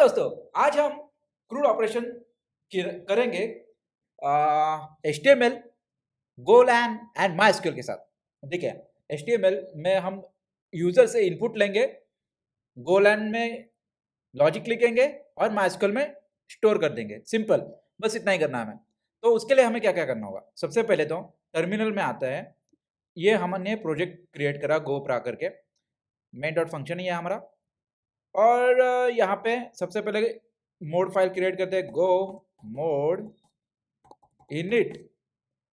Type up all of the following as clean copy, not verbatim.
दोस्तों, आज हम क्रूड ऑपरेशन करेंगे HTML, गोलैन एंड माइस्क्यूएल के साथ। देखिए, HTML में हम यूजर से इनपुट लेंगे, गोलैन में लॉजिक लिखेंगे और माइस्क्यूएल में स्टोर कर देंगे। सिंपल, बस इतना ही करना है हमें। तो उसके लिए हमें क्या क्या करना होगा? सबसे पहले तो टर्मिनल में आता है, ये हमने प्रोजेक्ट क्रिएट करा गोप्रा करके, मेन डॉट फंक्शन ही है हमारा। और यहाँ पे सबसे पहले मोड फाइल क्रिएट करते हैं, गो मोड इनिट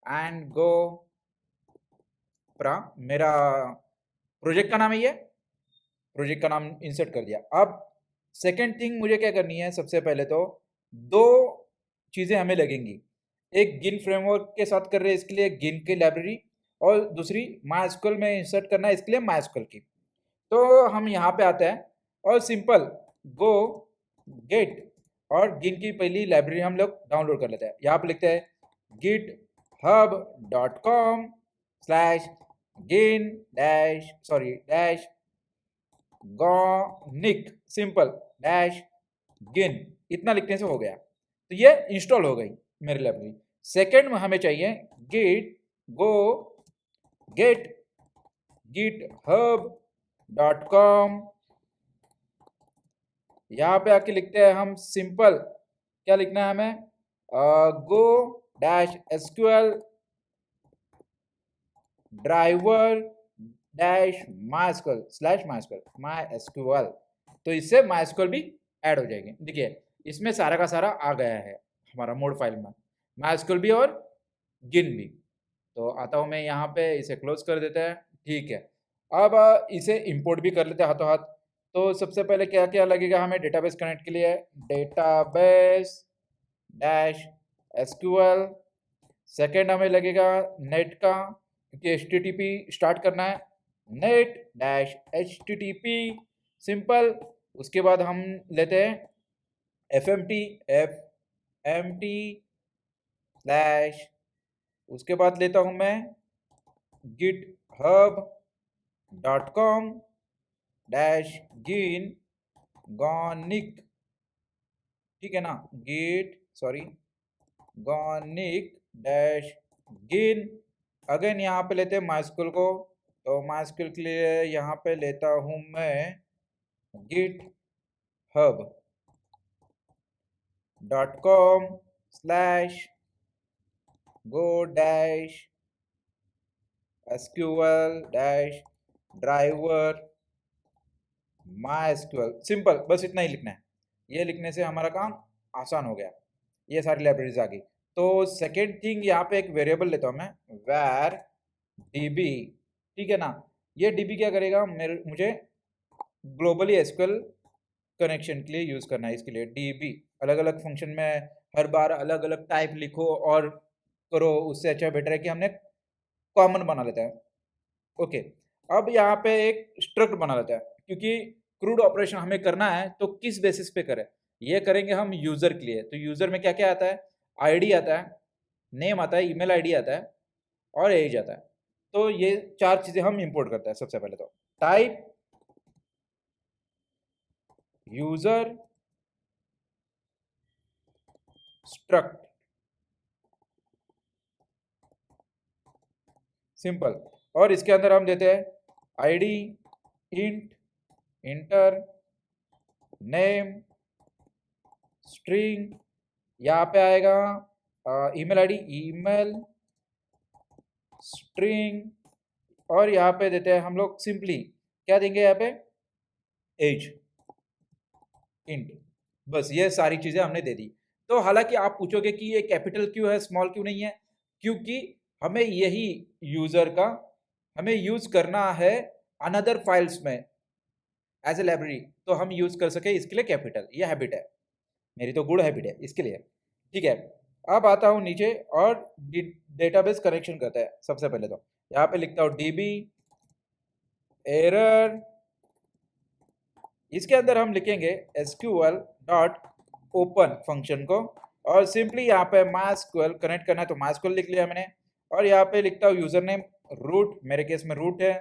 एंड गो प्रा। मेरा प्रोजेक्ट का नाम है ये, प्रोजेक्ट का नाम इंसर्ट कर दिया। अब सेकेंड थिंग मुझे क्या करनी है, सबसे पहले तो दो चीज़ें हमें लगेंगी। एक गिन फ्रेमवर्क के साथ कर रहे हैं, इसके लिए गिन की लाइब्रेरी, और दूसरी माइस्क्यूएल में इंसर्ट करना है, इसके लिए माइस्क्यूएल की। तो हम यहाँ पे आते हैं और सिंपल गो गेट और गिन की पहली लाइब्रेरी हम लोग डाउनलोड कर लेते हैं। यहाँ पे लिखते हैं github.com/gin dash gonic, simple dash गिन। इतना लिखने से हो गया, तो ये इंस्टॉल हो गई मेरी लाइब्रेरी। सेकेंड में हमें चाहिए गिट गो गेट github.com। यहाँ पे आके लिखते हैं हम सिंपल, क्या लिखना है हमें, गो dash SQL driver dash MySQL slash MySQL. तो इससे माइस्क्यूएल भी ऐड हो जाएगी। देखिए, इसमें सारा का सारा आ गया है हमारा मोड फाइल में, माइस्क्यूएल भी और गिन भी। तो आता हूँ मैं यहाँ पे, इसे क्लोज कर देते हैं। ठीक है, अब इसे इंपोर्ट भी कर लेते हैं हाथों हाथ। तो सबसे पहले क्या क्या लगेगा हमें डेटाबेस कनेक्ट के लिए, डेटाबेस डैश एसक्यूएल। सेकेंड हमें लगेगा नेट का, क्योंकि HTTP स्टार्ट करना है, नेट डैश HTTP सिंपल। उसके बाद हम लेते हैं FMT स्लैश, उसके बाद लेता हूं मैं github.com डैश गिन gonic, ठीक है ना, gonic डैश गिन। अगेन यहाँ पे लेते हैं माइस्क्यूएल को, तो माइस्क्यूएल के लिए यहाँ पे लेता हूँ मैं github.com स्लैश गो dash SQL dash driver MySQL. Simple, बस इतना ही लिखना है। ये लिखने से हमारा काम आसान हो गया, ये सारी लाइब्रेरीज आ गई। तो सेकेंड थिंग, यहाँ पे एक वेरिएबल लेता हूँ मैं, var db, ठीक है ना। ये db क्या करेगा, मुझे ग्लोबली एसक्यूएल कनेक्शन के लिए यूज करना है। इसके लिए db अलग अलग फंक्शन में हर बार अलग अलग टाइप लिखो और करो, उससे अच्छा बेटर है कि हमने कॉमन बना लेते हैं। ओके, अब यहाँ पे एक स्ट्रक्ट बना लेते हैं, क्योंकि क्रूड ऑपरेशन हमें करना है तो किस बेसिस पे करें, ये करेंगे हम यूजर के लिए। तो यूजर में क्या क्या आता है, आईडी आता है, नेम आता है, ईमेल आईडी आता है और एज आता है। तो ये चार चीजें हम इंपोर्ट करते हैं। सबसे पहले तो टाइप यूजर स्ट्रक्ट, सिंपल। और इसके अंदर हम देते हैं ID int inter name string, यहाँ पे आएगा ईमेल आईडी ईमेल स्ट्रिंग, और यहाँ पे देते हैं हम लोग सिंपली क्या देंगे यहाँ पे, एज इंट। बस ये सारी चीजें हमने दे दी। तो हालांकि आप पूछोगे कि ये कैपिटल क्यों है, स्मॉल क्यों नहीं है, क्योंकि हमें यही यूजर का हमें यूज करना है अनदर फाइल्स में एज ए लाइब्रेरी, तो हम यूज कर सके, इसके लिए कैपिटल। ये हैबिट है मेरी, तो गुड हैबिट है इसके लिए, ठीक है। अब आता हूँ नीचे और डेटाबेस कनेक्शन करता है। सबसे पहले तो यहाँ पे लिखता हूँ db एरर, इसके अंदर हम लिखेंगे sql.open फंक्शन को, और सिंपली यहाँ पे MySQL कनेक्ट करना है, तो MySQL लिख लिया मैंने। और यहाँ पे लिखता हूँ यूजर नेम रूट, मेरे केस में रूट है,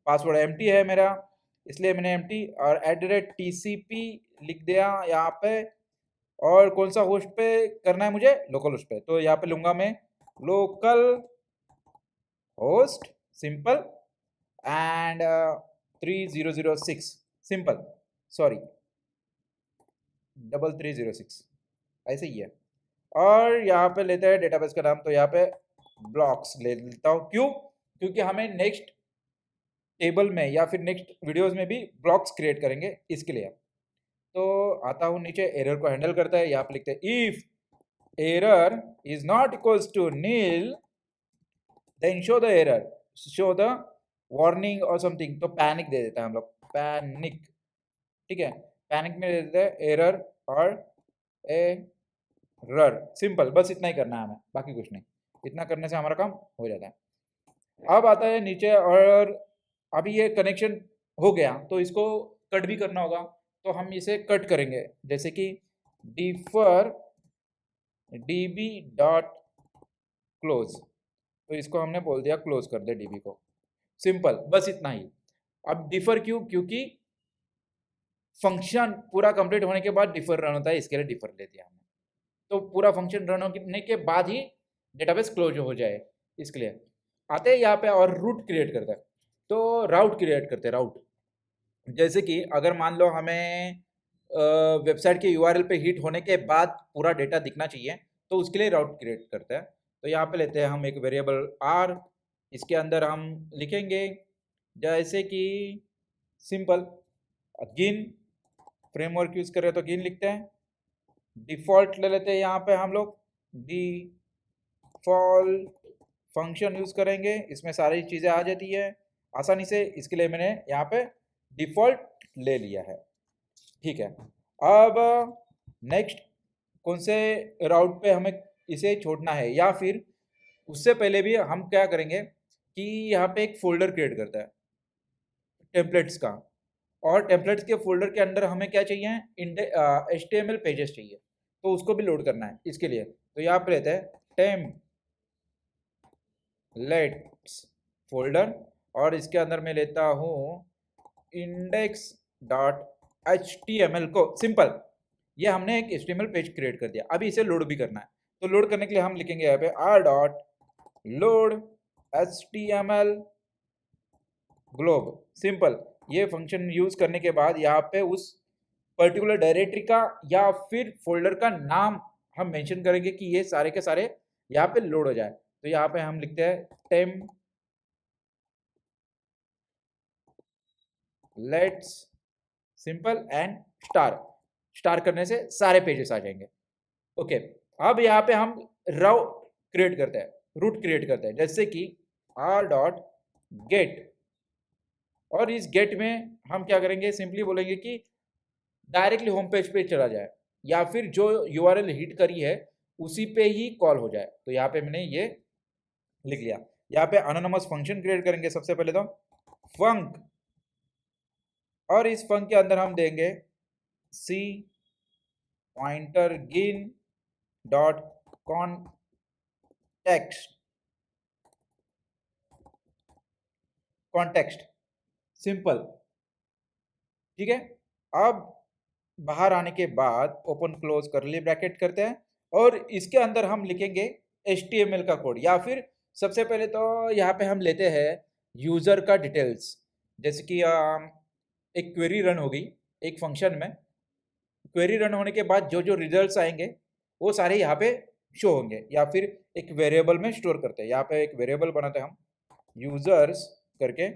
पासवर्ड empty है मेरा, इसलिए मैंने empty, और @tcp लिख दिया यहाँ पे, और कौन सा होस्ट पे करना है मुझे, लोकल होस्ट पे, तो यहाँ पे लूंगा मैं local host simple and 3006 simple, sorry 3306 ऐसे ही है। और यहाँ पे लेते हैं डेटाबेस का नाम, तो यहाँ पे ब्लॉक्स ले लेता हूँ। क्यों? क्योंकि हमें नेक्स्ट टेबल में या फिर नेक्स्ट वीडियोस में भी ब्लॉक्स क्रिएट करेंगे, इसके लिए। तो आता हूँ नीचे, एरर को हैंडल करता है, यहाँ पे लिखते हैं if error is not equals to nil then show the error, show the warning और समथिंग, तो पैनिक दे देता है हम लोग, पैनिक, ठीक है। पैनिक में दे देते हैं एरर और एरर, सिंपल, बस इतना ही करना है हमें, बाकी कुछ नहीं। इतना करने से हमारा काम हो जाता है। अब आता है नीचे, और अभी ये कनेक्शन हो गया तो इसको कट भी करना होगा, तो हम इसे कट करेंगे, जैसे कि डिफर db डॉट क्लोज, तो इसको हमने बोल दिया क्लोज कर दे db को, सिंपल, बस इतना ही। अब डिफर क्यों? क्योंकि फंक्शन पूरा कंप्लीट होने के बाद डिफर रन होता है, इसके लिए डिफर ले दिया हमने, तो पूरा फंक्शन रन होने के बाद ही डेटाबेस क्लोज हो जाए, इसके लिए। आते हैं यहाँ पे और रूट क्रिएट करते हैं, तो राउट क्रिएट करते हैं, राउट, जैसे कि अगर मान लो हमें वेबसाइट के यूआरएल पे हिट होने के बाद पूरा डेटा दिखना चाहिए, तो उसके लिए राउट क्रिएट करते हैं। तो यहाँ पे लेते हैं हम एक वेरिएबल आर, इसके अंदर हम लिखेंगे जैसे कि सिंपल गिन, फ्रेमवर्क यूज कर रहे हैं तो गिन लिखते हैं, डिफॉल्ट ले लेते हैं, यहाँ पे हम लोग डिफॉल्ट फंक्शन यूज करेंगे, इसमें सारी चीज़ें आ जाती है आसानी से, इसके लिए मैंने यहाँ पे डिफॉल्ट ले लिया है, ठीक है। अब नेक्स्ट कौन से राउट पे हमें इसे छोड़ना है, या फिर उससे पहले भी हम क्या करेंगे कि यहाँ पे एक फोल्डर क्रिएट करता है टेम्पलेट्स का, और टेम्पलेट्स के फोल्डर के अंदर हमें क्या चाहिए, HTML पेजेस चाहिए, तो उसको भी लोड करना है इसके लिए। तो यहाँ पे लेते हैं टेम्पलेट्स फोल्डर, और इसके अंदर मैं लेता हूँ index.html को, सिंपल, ये हमने एक HTML पेज क्रिएट कर दिया, अभी इसे लोड भी करना है। तो लोड करने के लिए हम लिखेंगे यहाँ पे r.load html ग्लोब, सिंपल। ये फंक्शन यूज करने के बाद यहाँ पे उस पर्टिकुलर डायरेक्टरी का या फिर फोल्डर का नाम हम मेंशन करेंगे कि ये सारे के सारे यहाँ पे लोड हो जाए। तो यहाँ पे हम लिखते हैं टेम्पलेट्स सिंपल एंड स्टार करने से सारे पेजेस आ जाएंगे। ओके, अब यहाँ पे हम राउट क्रिएट करते हैं, रूट क्रिएट करते हैं, जैसे कि r.get, और इस गेट में हम क्या करेंगे, सिंपली बोलेंगे कि डायरेक्टली होम पेज पे चला जाए, या फिर जो यूआरएल हिट करी है उसी पे ही कॉल हो जाए। तो यहाँ पे मैंने ये लिख लिया। यहाँ पे एनोनिमस फंक्शन क्रिएट करेंगे सबसे पहले, तो फंक, और इस फंक के अंदर हम देंगे सी पॉइंटर गिन डॉट कॉन्टेक्स्ट सिंपल, ठीक है। अब बाहर आने के बाद ओपन क्लोज करली ब्रैकेट करते हैं, और इसके अंदर हम लिखेंगे HTML का कोड, या फिर सबसे पहले तो यहाँ पे हम लेते हैं यूज़र का डिटेल्स, जैसे कि एक क्वेरी रन होगी एक फंक्शन में, क्वेरी रन होने के बाद जो जो रिजल्ट्स आएंगे वो सारे यहाँ पे शो होंगे, या फिर एक वेरिएबल में स्टोर करते हैं। यहाँ पे एक वेरिएबल बनाते हैं हम यूजर्स करके,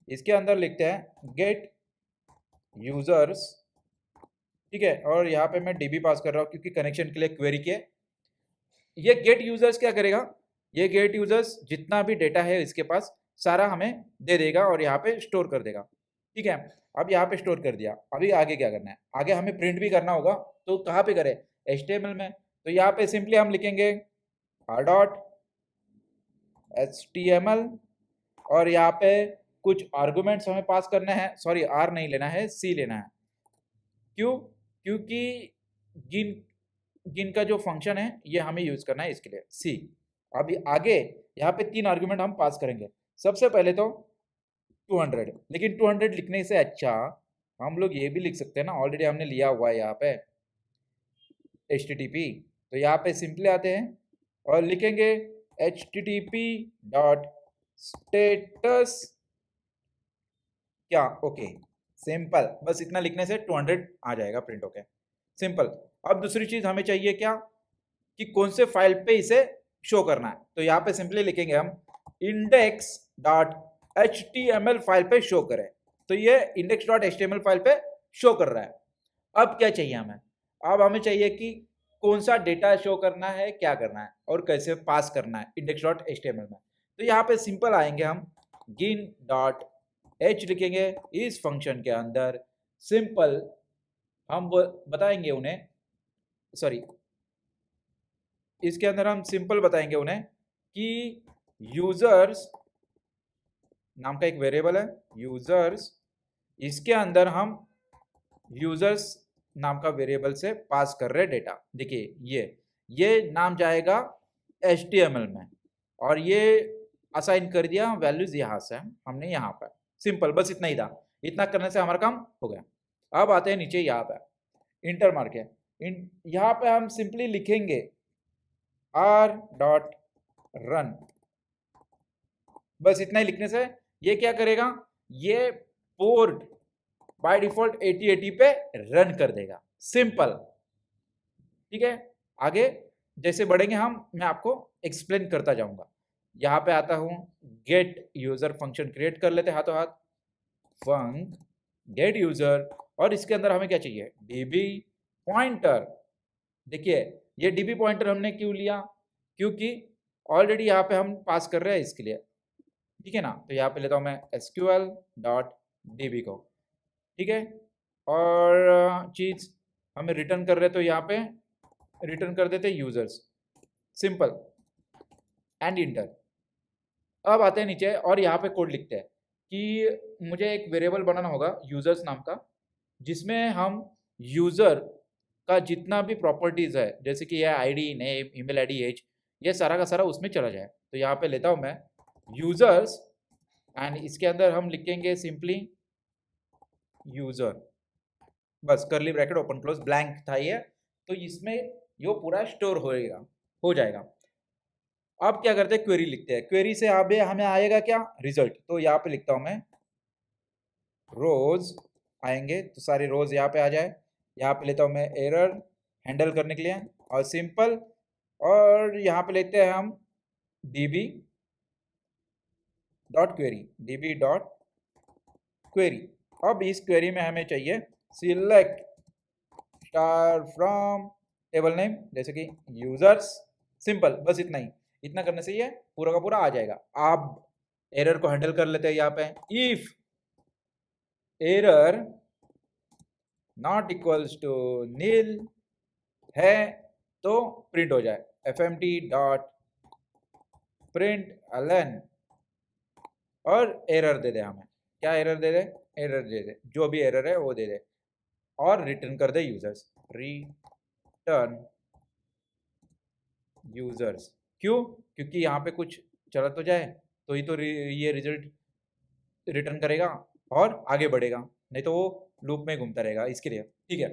इसके अंदर लिखते हैं गेट यूजर्स, ठीक है, और यहाँ पे मैं DB पास कर रहा हूँ क्योंकि कनेक्शन के लिए क्वेरी के। ये गेट यूजर्स क्या करेगा, ये गेट यूजर्स जितना भी डेटा है इसके पास सारा हमें दे देगा और यहाँ पे स्टोर कर देगा, ठीक है। अब यहाँ पे स्टोर कर दिया, अभी आगे क्या करना है, आगे हमें प्रिंट भी करना होगा, तो कहाँ पे करें, HTML में। तो यहाँ पे सिंपली हम लिखेंगे r.html, और यहाँ पे कुछ आर्गुमेंट्स हमें पास करना है, सॉरी r नहीं लेना है, c लेना है। क्यों? क्योंकि गिन का जो फंक्शन है ये हमें यूज करना है, इसके लिए c। अभी आगे यहाँ पे 3 आर्गुमेंट हम पास करेंगे। सबसे पहले तो 200, लेकिन 200 लिखने से अच्छा हम लोग ये भी लिख सकते हैं ना, ऑलरेडी हमने लिया हुआ है यहाँ पे HTTP। तो यहाँ पे सिंपली आते हैं और लिखेंगे HTTP डॉट स्टेटस क्या, ओके सिंपल। बस इतना लिखने से 200 आ जाएगा प्रिंट होके, सिंपल। अब दूसरी चीज हमें चाहिए क्या, कि कौन से फाइल पे इसे शो करना है। तो यहाँ पे सिंपली लिखेंगे हम इंडेक्स डॉट HTML फाइल पे शो करें। तो ये इंडेक्स डॉट HTML फाइल पे शो कर रहा है। अब क्या चाहिए हमें, अब हमें चाहिए कि कौन सा डेटा शो करना है, क्या करना है और कैसे पास करना है इंडेक्स डॉट HTML में। तो यहाँ पे सिंपल आएंगे हम गिन डॉट h लिखेंगे इस फंक्शन के अंदर। सिंपल हम बताएंगे उन्हें, सॉरी इसके अंदर हम सिंपल बताएंगे उन्हें कि यूजर्स नाम का एक वेरिएबल है यूजर्स, इसके अंदर हम यूजर्स नाम का वेरिएबल से पास कर रहे डेटा। देखिए ये नाम जाएगा HTML में और ये असाइन कर दिया वैल्यूज यहाँ से हमने यहाँ पर। सिंपल बस इतना ही था, इतना करने से हमारा काम हो गया। अब आते हैं नीचे यहाँ पे इंटर मार के, यहाँ पे हम सिंपली लिखेंगे r डॉट रन। बस इतना ही लिखने से ये क्या करेगा, ये पोर्ट बाय डिफॉल्ट 8080 पे रन कर देगा। सिंपल, ठीक है। आगे जैसे बढ़ेंगे हम, मैं आपको एक्सप्लेन करता जाऊंगा। यहाँ पे आता हूँ गेट यूजर फंक्शन क्रिएट कर लेते हाथों हाथ, फंक गेट यूजर, और इसके अंदर हमें क्या चाहिए db पॉइंटर। देखिए ये db पॉइंटर हमने क्यों लिया, क्योंकि ऑलरेडी यहाँ पे हम पास कर रहे हैं इसके लिए, ठीक है ना। तो यहाँ पे लेता हूँ मैं SQL डॉट db को, ठीक है। और चीज हमें रिटर्न कर रहे तो यहाँ पे रिटर्न कर देते यूजर्स, सिंपल एंड इंटर। अब आते हैं नीचे और यहाँ पे कोड लिखते हैं कि मुझे एक वेरिएबल बनाना होगा यूजर्स नाम का, जिसमें हम यूजर का जितना भी प्रॉपर्टीज है, जैसे कि यह ID, name, email ID, age, ये सारा का सारा उसमें चला जाए। तो यहाँ पे लेता हूँ मैं यूजर्स एंड इसके अंदर हम लिखेंगे सिंपली यूजर, बस करली ब्रैकेट ओपन क्लोज, ब्लैंक था ये, तो इसमें ये पूरा स्टोर होएगा, हो जाएगा। अब क्या करते हैं, क्वेरी लिखते हैं। क्वेरी से हमें आएगा क्या, रिजल्ट। तो यहाँ पे लिखता हूँ मैं रोज आएंगे, तो सारे रोज यहाँ पे आ जाए। यहाँ पे लेता हूँ मैं एरर हैंडल करने के लिए और सिंपल, और यहाँ पे लेते हैं हम db dot query, db dot query. अब इस क्वेरी में हमें चाहिए select star from table name, जैसे कि यूजर्स, सिंपल बस इतना ही। इतना करने से ये पूरा का पूरा आ जाएगा। आप एरर को हैंडल कर लेते हैं यहाँ पे, if error not equals to nil है तो प्रिंट हो जाए fmt डॉट प्रिंट ln, और एरर दे दे हमें, क्या एरर दे दे, एरर दे दे, जो भी एरर है वो दे दे, और रिटर्न कर दे यूजर्स, रिटर्न यूजर्स। क्यों, क्योंकि यहाँ पे कुछ चला तो जाए तो ही तो ये रिजल्ट रिटर्न करेगा और आगे बढ़ेगा, नहीं तो वो लूप में घूमता रहेगा, इसके लिए, ठीक है।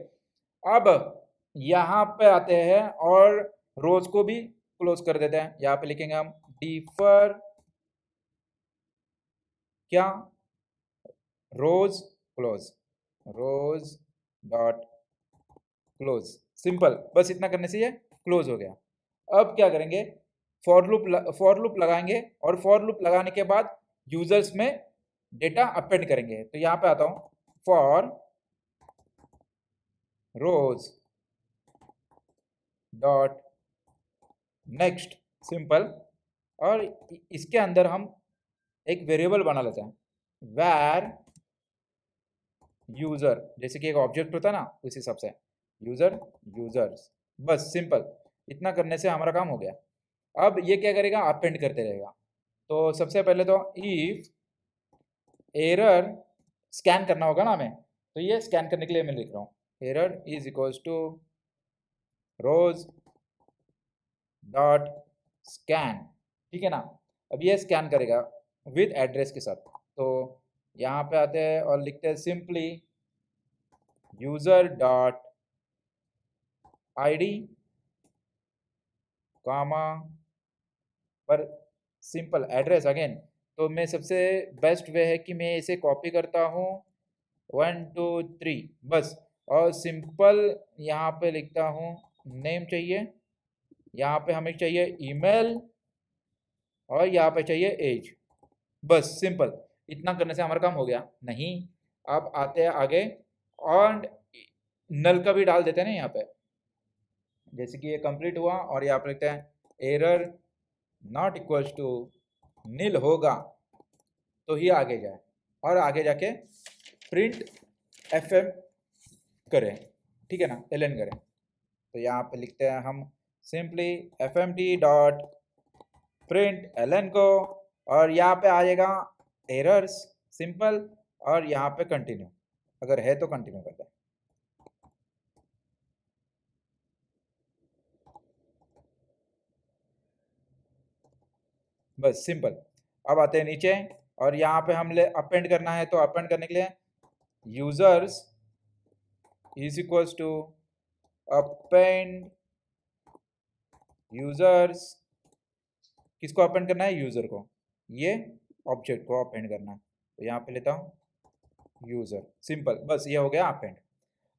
अब यहाँ पे आते हैं और रोज को भी क्लोज कर देते हैं। यहाँ पे लिखेंगे हम डिफर क्या, रोज क्लोज, रोज डॉट क्लोज, सिंपल बस इतना करने से ये क्लोज हो गया। अब क्या करेंगे, फॉर लूप लगाएंगे, और फॉर लूप लगाने के बाद यूजर्स में डेटा अपेंड करेंगे। तो यहाँ पे आता हूँ for rows dot next, simple, और इसके अंदर हम एक वेरिएबल बना लेते हैं वैर यूजर, जैसे कि एक ऑब्जेक्ट होता है ना उस हिसाब से, यूजर यूजर्स, बस सिंपल। इतना करने से हमारा काम हो गया। अब ये क्या करेगा, अपेंड करते रहेगा। तो सबसे पहले तो इफ एरर स्कैन करना होगा ना हमें, तो ये स्कैन करने के लिए मैं लिख रहा हूँ error is equals to rows dot scan, ठीक है ना। अब ये स्कैन करेगा विद एड्रेस के साथ। तो यहाँ पे आते हैं और लिखते हैं सिंपली यूजर डॉट ID कामा पर सिंपल एड्रेस अगेन। तो मैं सबसे बेस्ट वे है कि मैं इसे कॉपी करता हूँ 1 2 3 बस, और सिंपल यहाँ पे लिखता हूँ नेम चाहिए, यहाँ पे हमें चाहिए ईमेल, और यहाँ पे चाहिए एज। बस सिंपल, इतना करने से हमारा काम हो गया। नहीं, अब आते हैं आगे और नल का भी डाल देते हैं ना यहाँ पे। जैसे कि ये कंप्लीट हुआ और यहाँ पे लिखते हैं एरर नॉट इक्वल्स टू नील होगा तो ही आगे जाए, और आगे जाके प्रिंट FM करें, ठीक है ना, ln करें। तो यहाँ पे लिखते हैं हम simply fmt dot print ln को, और यहाँ पे आ जाएगा एरर्स सिंपल, और यहाँ पे कंटिन्यू, अगर है तो कंटिन्यू करते हैं। बस सिंपल। अब आते हैं नीचे, और यहाँ पे हम ले अपेंड करना है, तो अपेंड करने के लिए users is equals to append users. किसको अपेंड करना है? यूजर को, ये ऑब्जेक्ट को अपेंड करना है। तो यहाँ पे लेता हूँ यूजर, सिंपल, बस ये हो गया अपेंड।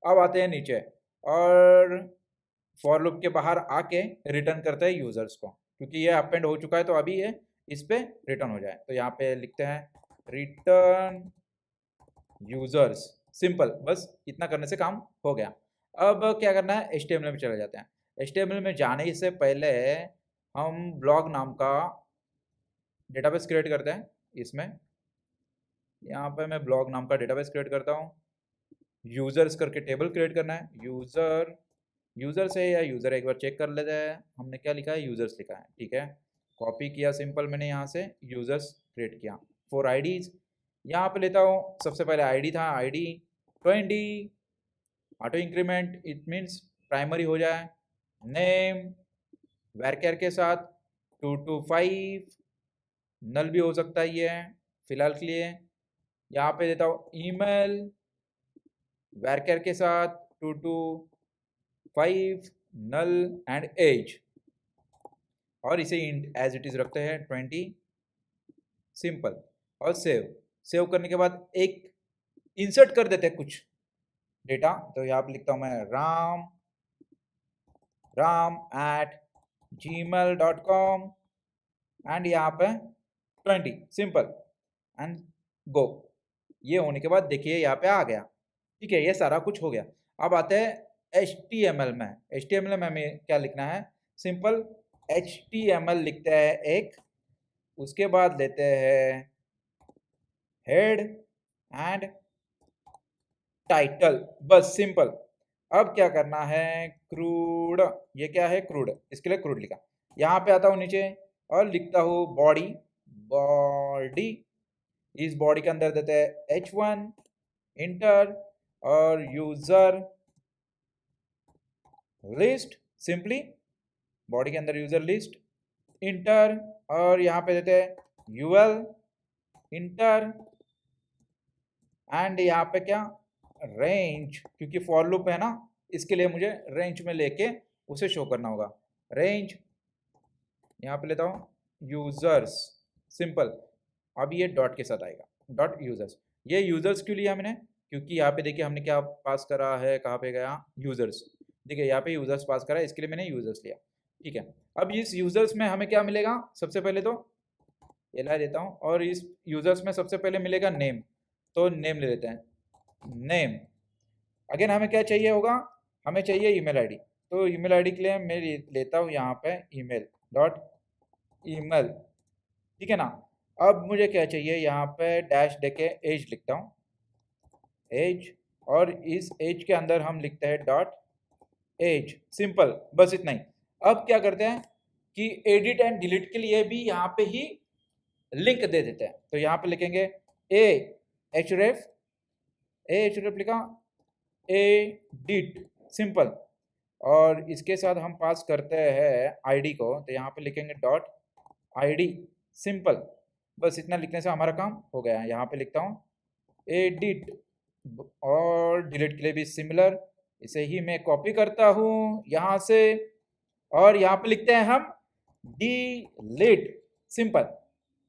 अब आते हैं नीचे और फॉर लूप के बाहर आके रिटर्न करते हैं यूजर्स को, क्योंकि ये अपेंड हो चुका है तो अभी ये इस पे रिटर्न हो जाए। तो यहाँ पे लिखते हैं रिटर्न यूजर्स, सिंपल, बस इतना करने से काम हो गया। अब क्या करना है, HTML में चले जाते हैं। HTML में जाने से पहले हम ब्लॉग नाम का डेटाबेस क्रिएट करते हैं। इसमें यहाँ पे मैं ब्लॉग नाम का डेटाबेस क्रिएट करता हूँ। यूजर्स करके टेबल क्रिएट करना है। यूजर से या यूजर एक बार चेक कर लेते हैं, हमने क्या लिखा है, यूजर्स लिखा है, ठीक है। कॉपी किया सिंपल, मैंने यहाँ से यूजर्स क्रिएट किया फॉर आईडीज। यहाँ पे लेता हूँ, सबसे पहले आईडी था, ID 20, auto increment, it means primary हो जाए। नेम वैरकेर के साथ 2 to 5, नल भी हो सकता है ये फिलहाल के लिए। यहाँ पे देता हूँ ईमेल वैरकेर के साथ 2 to 5, नल एंड एज, और इसे एज इट इज रखते हैं 20, सिंपल। और सेव करने के बाद एक इंसर्ट कर देते हैं कुछ डेटा। तो यहाँ पे लिखता हूँ मैं ram@gmail.com एंड यहाँ पे 20, सिंपल एंड गो। ये होने के बाद देखिए यहाँ पे आ गया, ठीक है, ये सारा कुछ हो गया। अब आते हैं HTML में। HTML में हमें क्या लिखना है, सिंपल HTML लिखते हैं एक, उसके बाद लेते हैं हेड एंड टाइटल, बस सिंपल। अब क्या करना है, क्रूड, ये क्या है, क्रूड, इसके लिए क्रूड लिखा। यहाँ पे आता हूँ नीचे और लिखता हूँ बॉडी। इस बॉडी के अंदर देते हैं H1 इंटर और यूजर लिस्ट, सिंपली बॉडी के अंदर यूजर लिस्ट इंटर, और यहाँ पे देते हैं UL इंटर, एंड यहाँ पे क्या, रेंज, क्योंकि फॉर लूप है ना, इसके लिए मुझे रेंज में लेके उसे शो करना होगा। रेंज यहाँ पे लेता हूँ यूजर्स, सिंपल। अब ये डॉट के साथ आएगा, डॉट यूजर्स। ये यूजर्स क्यों लिया मैंने, क्योंकि यहाँ पे देखिए हमने क्या पास करा है, कहाँ पे गया, यूजर्स, देखिए यहाँ पे यूजर्स पास करा है, इसके लिए मैंने यूजर्स लिया, ठीक है। अब इस यूजर्स में हमें क्या मिलेगा, सबसे पहले तो एल आई देता हूँ, और इस यूजर्स में सबसे पहले मिलेगा नेम, तो नेम ले लेते हैं, नेम। अगेन हमें क्या चाहिए होगा, हमें चाहिए ईमेल आईडी। तो ईमेल आईडी के लिए मैं लेता हूँ यहाँ पे ईमेल डॉट ईमेल, ठीक है ना। अब मुझे क्या चाहिए, यहाँ पे डैश देके एज लिखता हूँ, एज, और इस एज के अंदर हम लिखते हैं डॉट एज, सिंपल, बस इतना ही। अब क्या करते हैं कि एडिट एंड डिलीट के लिए भी यहाँ पे ही लिंक दे देते हैं। तो यहाँ पे लिखेंगे href लिखा, एडिट, सिंपल, और इसके साथ हम पास करते हैं आईडी को, तो यहाँ पे लिखेंगे डॉट आईडी, सिंपल, बस इतना लिखने से हमारा काम हो गया है। यहाँ पे लिखता हूँ एडिट और डिलीट के लिए भी सिमिलर, इसे ही मैं कॉपी करता हूँ यहाँ से और यहाँ पे लिखते हैं हम डिलीट, सिंपल,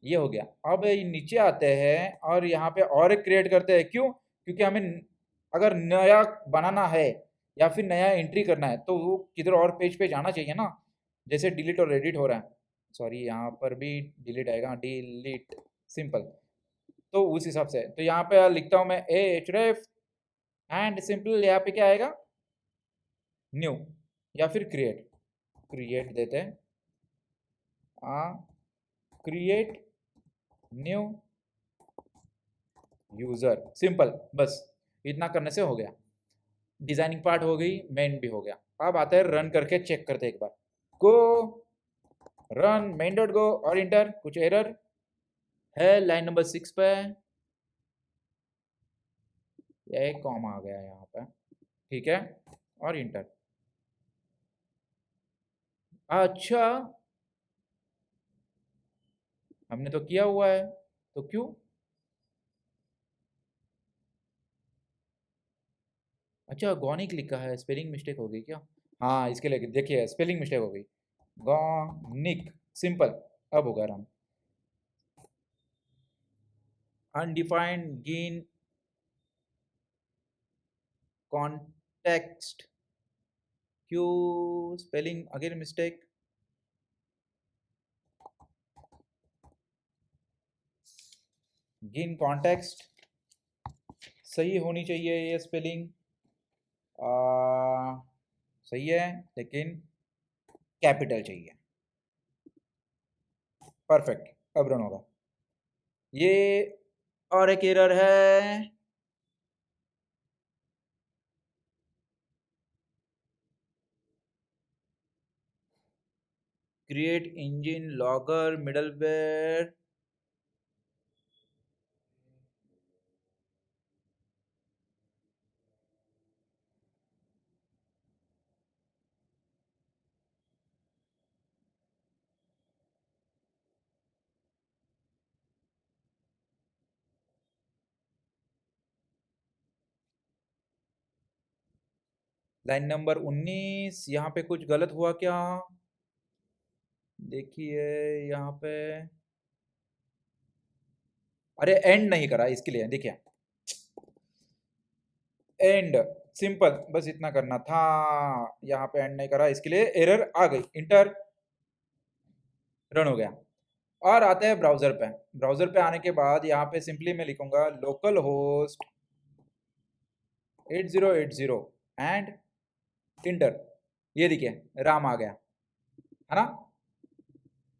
ये हो गया। अब नीचे आते हैं और यहाँ पे और एक क्रिएट करते हैं, क्यों? क्योंकि हमें अगर नया बनाना है या फिर नया एंट्री करना है तो वो किधर और पेज पे जाना चाहिए ना, जैसे डिलीट और एडिट हो रहा है, सॉरी यहाँ पर भी डिलीट आएगा, डिलीट, सिंपल। तो उस हिसाब से तो यहाँ पे लिखता हूँ मैं href एंड सिंपल, यहाँ पे क्या आएगा, न्यू या फिर क्रिएट, क्रिएट देते हैं, क्रिएट न्यू यूजर, सिंपल, बस इतना करने से हो गया। डिजाइनिंग पार्ट हो गई, मेन भी हो गया। अब आते हैं रन करके चेक करते हैं एक बार, गो रन मेन डॉट गो और इंटर, कुछ एरर है लाइन नंबर 6 पे, एक कॉमा आ गया यहाँ पे, ठीक है, और इंटर। अच्छा हमने तो किया हुआ है, तो क्यों? अच्छा गॉनिक लिखा है, स्पेलिंग मिस्टेक हो गई क्या? हाँ इसके लिए देखिए स्पेलिंग मिस्टेक हो गई, गॉनिक, सिंपल। अब होगा रन, अनडिफाइंड गेन कॉन्टेक्स्ट, क्यों spelling again mistake, gain context सही होनी चाहिए ये स्पेलिंग, सही है लेकिन कैपिटल चाहिए, परफेक्ट। अब रन होगा ये, और एक एरर है, create engine logger middleware, line number 19, यहाँ पे कुछ गलत हुआ क्या? देखिए यहाँ पे, अरे एंड नहीं करा, इसके लिए देखिए एंड, सिंपल, बस इतना करना था, यहाँ पे एंड नहीं करा, इसके लिए एरर आ गई, इंटर, रन हो गया। और आते हैं ब्राउजर पे, ब्राउजर पे आने के बाद यहाँ पे सिंपली मैं लिखूंगा लोकल होस्ट 8080 एंड इंटर, ये देखिए राम आ गया है ना,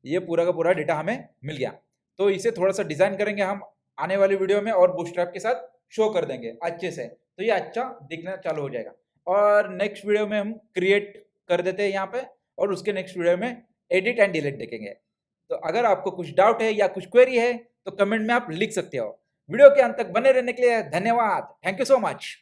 ये पूरा का पूरा डेटा हमें मिल गया। तो इसे थोड़ा सा डिजाइन करेंगे हम आने वाली वीडियो में और बूटस्ट्रैप के साथ शो कर देंगे अच्छे से, तो ये अच्छा दिखना चालू हो जाएगा। और नेक्स्ट वीडियो में हम क्रिएट कर देते हैं यहाँ पे, और उसके नेक्स्ट वीडियो में एडिट एंड डिलीट देखेंगे। तो अगर आपको कुछ डाउट है या कुछ क्वेरी है तो कमेंट में आप लिख सकते हो। वीडियो के अंत तक बने रहने के लिए धन्यवाद, थैंक यू सो मच।